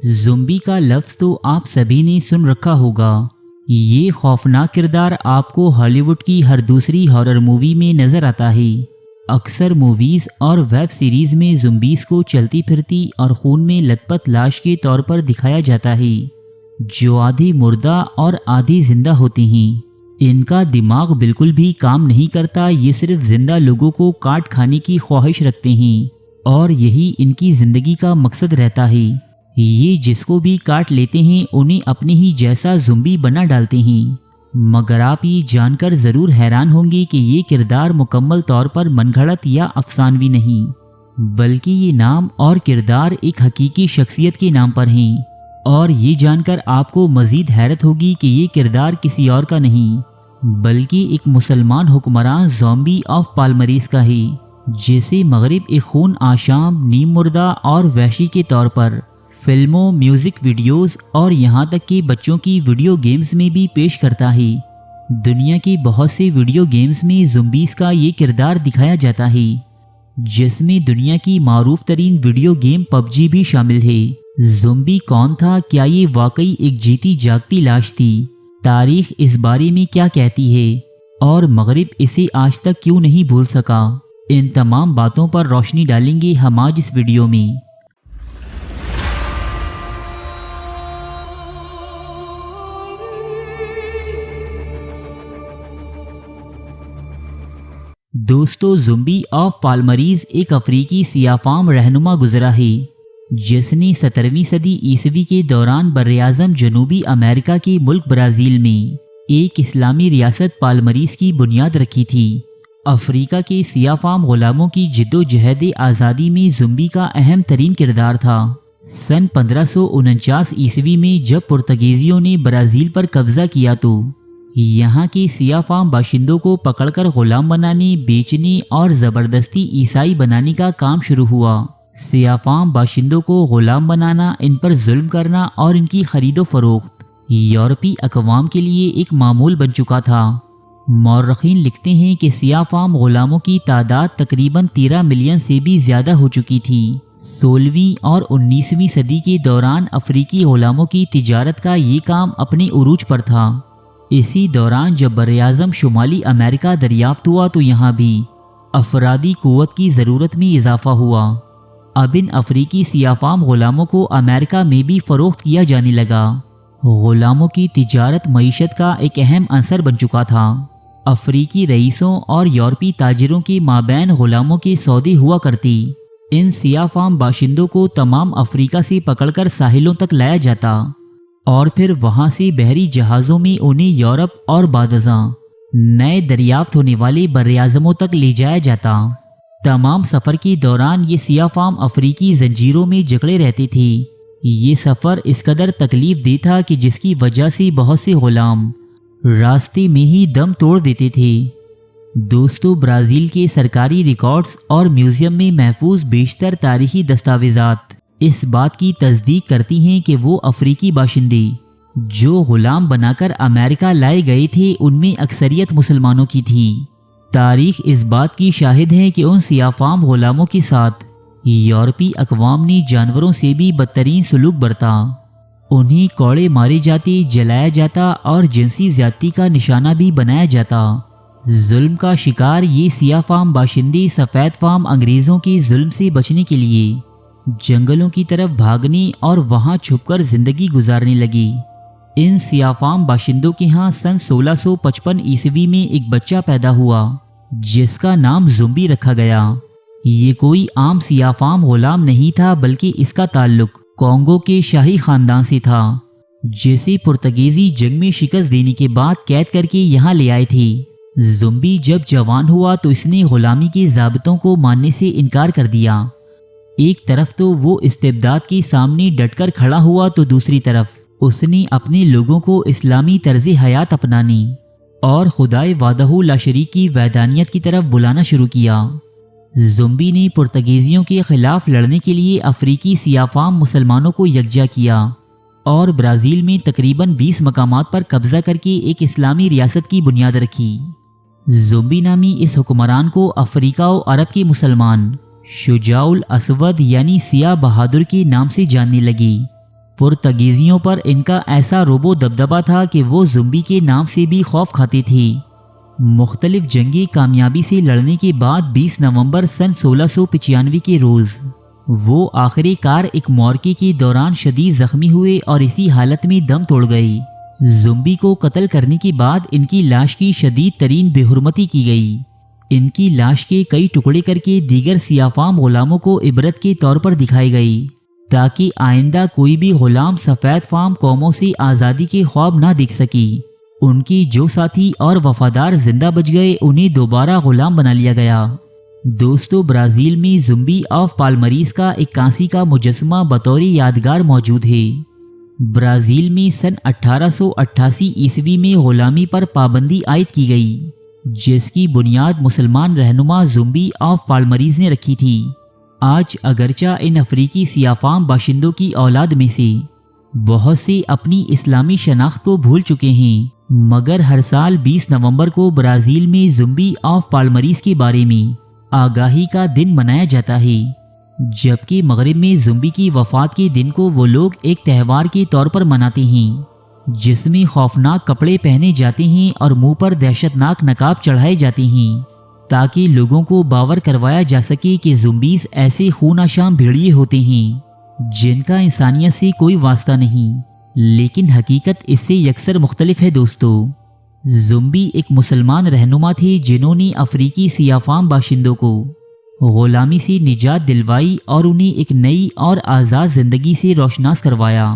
ज़ुम्बी का लफ्ज़ तो आप सभी ने सुन रखा होगा। ये खौफनाक किरदार आपको हॉलीवुड की हर दूसरी हॉरर मूवी में नज़र आता है। अक्सर मूवीज़ और वेब सीरीज़ में ज़ुम्बीज़ को चलती फिरती और खून में लथपथ लाश के तौर पर दिखाया जाता है, जो आधी मुर्दा और आधी जिंदा होती हैं। इनका दिमाग बिल्कुल भी काम नहीं करता, ये सिर्फ जिंदा लोगों को काट खाने की ख्वाहिश रखते हैं और यही इनकी ज़िंदगी का मकसद रहता है। ये जिसको भी काट लेते हैं उन्हें अपने ही जैसा ज़ुम्बी बना डालते हैं। मगर आप ये जानकर ज़रूर हैरान होंगे कि ये किरदार मुकम्मल तौर पर मनगढ़ंत या अफसानवी नहीं, बल्कि ये नाम और किरदार एक हकीकी शख्सियत के नाम पर हैं। और ये जानकर आपको मज़ीद हैरत होगी कि ये किरदार किसी और का नहीं, बल्कि एक मुसलमान हुक्मरान ज़ॉम्बी ऑफ पाल्मरीज़ का है, जिसे मगरिब एक खून आशाम, नीम मुर्दा और वहशी के तौर पर फिल्मों, म्यूज़िक वीडियोज़ और यहाँ तक कि बच्चों की वीडियो गेम्स में भी पेश करता है। दुनिया के बहुत से वीडियो गेम्स में ज़ुम्बीज़ का ये किरदार दिखाया जाता है, जिसमें दुनिया की मारूफ तरीन वीडियो गेम पबजी भी शामिल है। ज़ुम्बी कौन था? क्या ये वाकई एक जीती जागती लाश थी? तारीख इस बारे में क्या कहती है और मगरिब इसे आज तक क्यों नहीं भूल सका? इन तमाम बातों पर रोशनी डालेंगे हम आज इस वीडियो में। दोस्तों, ज़ुम्बी ऑफ पाल्मरीज़ एक अफ्रीकी सियाफाम रहनुमा गुजरा है, जिसने 17वीं सदी ईसवी के दौरान बर्र-ए-आज़म जनूबी अमेरिका के मुल्क ब्राज़ील में एक इस्लामी रियासत पाल्मरीज़ की बुनियाद रखी थी। अफ्रीका के सियाफाम गुलामों की जिद्दोजहद आज़ादी में ज़ुम्बी का अहम तरीन किरदार था। सन 1549 ईस्वी में जब पुर्तगीज़ियों ने ब्राज़ील पर कब्ज़ा किया तो यहाँ के सियाफाम बाशिंदों को पकड़कर गुलाम बनाने, बेचने और ज़बरदस्ती ईसाई बनाने का काम शुरू हुआ। सियाफाम बाशिंदों को गुलाम बनाना, इन पर जुल्म करना और इनकी खरीदो फरोख्त यूरोपी अक़वाम के लिए एक मामूल बन चुका था। मौर्रखीन लिखते हैं कि सियाफाम गुलामों की तादाद तकरीबन 13 मिलियन से भी ज़्यादा हो चुकी थी। 16वीं और 19वीं सदी के दौरान अफ्रीकी गुलामों की तिजारत का ये काम अपने उरूज पर था। इसी दौरान जब बर्र-ए-आज़म शुमाली अमेरिका दरियाफ्त हुआ तो यहाँ भी अफरादी क़ुव्वत की ज़रूरत में इजाफा हुआ। अब इन अफ्रीकी सियाफाम गुलामों को अमेरिका में भी फ़रोख्त किया जाने लगा। गुलामों की तिजारत मईशत का एक अहम अंसर बन चुका था। अफ्रीकी रईसों और यूरोपी ताजिरों के माबैन गुलामों के सौदे हुआ करती। इन सियाफाम बाशिंदों को तमाम अफ्रीका से पकड़कर साहिलों तक लाया जाता और फिर वहां से बहरी जहाज़ों में उन्हें यूरोप और बादज़ां नए दरियाफ्त होने वाले बर्र-ए-आज़मों तक ले जाया जाता। तमाम सफ़र के दौरान ये सियाफाम अफ्रीकी जंजीरों में जकड़े रहते थे। ये सफ़र इस कदर तकलीफ दे था कि जिसकी वजह से बहुत से गुलाम रास्ते में ही दम तोड़ देते थे। दोस्तों, ब्राज़ील के सरकारी रिकॉर्ड्स और म्यूज़ियम में महफूज बेशतर तारीखी दस्तावेज़ात इस बात की तस्दीक करती हैं कि वो अफ्रीकी बाशिंदे जो गुलाम बनाकर अमेरिका लाए गए थे उनमें अक्सरियत मुसलमानों की थी। तारीख इस बात की शाहिद है कि उन सियाफाम गुलामों के साथ यूरोपी अक़वाम ने जानवरों से भी बदतरीन सलूक बरता। उन्हें कौड़े मारे जाते, जलाया जाता और जिनसी ज़्यादती का निशाना भी बनाया जाता। जुल्म का शिकार ये सियाफाम बाशिंदे सफ़ेद फाम अंग्रेज़ों के जुल्म से बचने के लिए जंगलों की तरफ भागने और वहां छुपकर जिंदगी गुजारने लगी। इन सियाफाम बाशिंदों के यहाँ सन 1655 ईस्वी में एक बच्चा पैदा हुआ जिसका नाम ज़ुम्बी रखा गया। ये कोई आम सियाफाम गुलाम नहीं था, बल्कि इसका ताल्लुक कोंगो के शाही खानदान से था, जिसे पुर्तगीज़ी जंग में शिकस्त देने के बाद कैद करके यहाँ ले आए थे। ज़ुम्बी जब जवान हुआ तो इसने गुलामी के ज़ाबितों को मानने से इनकार कर दिया। एक तरफ तो वो इस्तिबदाद के सामने डटकर खड़ा हुआ तो दूसरी तरफ उसने अपने लोगों को इस्लामी तर्ज़ हयात अपनाने और खुदाए वादहू ला शरीक की वैदानियत की तरफ बुलाना शुरू किया। ज़ुम्बी ने पुर्तगीज़ियों के खिलाफ लड़ने के लिए अफ्रीकी सियाफाम मुसलमानों को यकजा किया और ब्राज़ील में तकरीबन 20 मकामात पर कब्ज़ा करके एक इस्लामी रियासत की बुनियाद रखी। ज़ुम्बी नामी इस हुक्मरान को अफ्रीका और अरब के मुसलमान शुजाउल असवद यानी सिया बहादुर के नाम से जानने लगी। पुर्तगीजियों पर इनका ऐसा रोबो दबदबा था कि वो ज़ुम्बी के नाम से भी खौफ खाते थे। मुख्तलिफ जंगी कामयाबी से लड़ने के बाद 20 नवंबर सन 1695 के रोज़ वो आखिरकार एक मौरके के दौरान शदीद जख्मी हुए और इसी हालत में दम तोड़ गए। ज़ुम्बी को कत्ल करने के बाद इनकी लाश की शदीद तरीन बेहुरमती की गई। इनकी लाश के कई टुकड़े करके दीगर सियाफाम गुलामों को इबरत के तौर पर दिखाई गई, ताकि आइंदा कोई भी गुलाम सफ़ेद फाम कौमों से आज़ादी के ख्वाब ना देख सकी। उनकी जो साथी और वफादार जिंदा बच गए उन्हें दोबारा गुलाम बना लिया गया। दोस्तों, ब्राज़ील में ज़ुम्बी ऑफ पालमरीज़ का एक कांसी का मुजस्समा बतौर यादगार मौजूद है। ब्राज़ील में सन 1888 ईस्वी में गुलामी पर पाबंदी आयद की गई, जिसकी बुनियाद मुसलमान रहनुमा ज़ुम्बी ऑफ पालमरीज़ ने रखी थी। आज अगरचा इन अफ्रीकी सियाफाम बाशिंदों की औलाद में से बहुत से अपनी इस्लामी शनाख्त को भूल चुके हैं, मगर हर साल 20 नवंबर को ब्राज़ील में ज़ुम्बी ऑफ पालमरीज़ के बारे में आगाही का दिन मनाया जाता है, जबकि मगरिब में ज़ुम्बी की वफ़ात के दिन को वो लोग एक त्यौहार के तौर पर मनाते हैं, जिसमें खौफनाक कपड़े पहने जाते हैं और मुंह पर दहशतनाक नकाब चढ़ाए जाते हैं, ताकि लोगों को बावर करवाया जा सके कि ज़ुम्बीज़ ऐसे खूनाशाम भेड़िए होते हैं जिनका इंसानियत से कोई वास्ता नहीं। लेकिन हकीकत इससे यकसर मुख्तलिफ है। दोस्तों, ज़ुम्बी एक मुसलमान रहनुमा थे जिन्होंने अफ्रीकी सियाफाम बाशिंदों को गुलामी से निजात दिलवाई और उन्हें एक नई और आज़ाद ज़िंदगी से रोशनास करवाया।